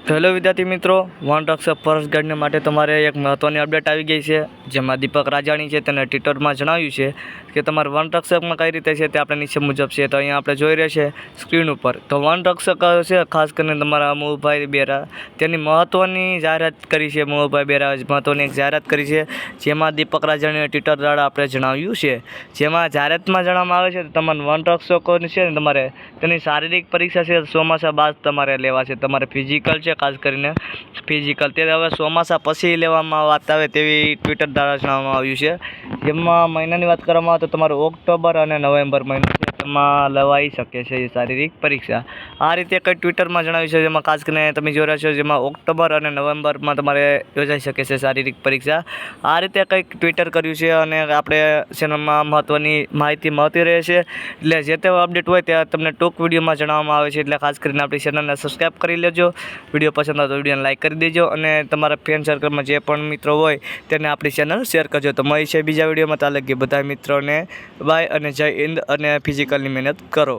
તો હેલો વિદ્યાર્થી મિત્રો, વન રક્ષક ફોરેસ્ટ ગાર્ડને માટે તમારે એક મહત્ત્વની અપડેટ આવી ગઈ છે, જેમાં દીપક રાજાણી છે તેને ટ્વિટરમાં જણાવ્યું છે કે તમારે વન રક્ષકમાં કઈ રીતે છે તે આપણે નીચે મુજબ છે. તો અહીંયા આપણે જોઈ રહ્યા છે સ્ક્રીન ઉપર. તો વન રક્ષક છે ખાસ કરીને તમારા મોહભાઈ બેરા તેની મહત્ત્વની જાહેરાત કરી છે. મોહભાઈ બેરા મહત્ત્વની એક જાહેરાત કરી છે, જેમાં દીપક રાજાણીએ ટ્વિટર દ્વારા આપણે જણાવ્યું છે. જેમાં જાહેરાતમાં જણાવવામાં આવે છે કે તમારે વન રક્ષકોની છે ને તમારે તેની શારીરિક પરીક્ષા છે ચોમાસા બાદ તમારે લેવા છે. તમારે ફિઝિકલ છે, ખાસ કરીને ફિઝિકલ તે હવે ચોમાસા પછી લેવામાં વાત આવે તેવી ટ્વિટર દ્વારા જણાવવામાં આવ્યું છે. જેમાં મહિનાની વાત કરવામાં આવે તો તમારું ઓક્ટોબર અને નવેમ્બર મહિનો છે તેમાં લેવાઈ શકે છે શારીરિક પરીક્ષા. આ રીતે કંઈ ટ્વિટરમાં જણાવ્યું છે, જેમાં ખાસ કરીને તમે જોઈ રહ્યા છો, જેમાં ઓક્ટોબર અને નવેમ્બરમાં તમારે યોજાઈ શકે છે શારીરિક પરીક્ષા. આ રીતે કંઈક ટ્વિટર કર્યું છે અને આપણે ચેનલમાં મહત્ત્વની માહિતી મળતી રહે છે. એટલે જે તે અપડેટ હોય ત્યાં તમને ટૂંક વિડીયોમાં જણાવવામાં આવે છે. એટલે ખાસ કરીને આપણી ચેનલને સબસ્ક્રાઈબ કરી લેજો. વિડીયો પસંદ આવે તો વિડીયોને લાઈક કરી દેજો અને તમારા ફ્રેન્ડ સર્કલમાં જે પણ મિત્રો હોય તેને આપણી ચેનલ શેર કરજો. તો મળી છે બીજા વિડીયોમાં. ત્યાં લગી બધા મિત્રોને બાય અને જય હિન્દ અને ફિઝિકલની મહેનત કરો.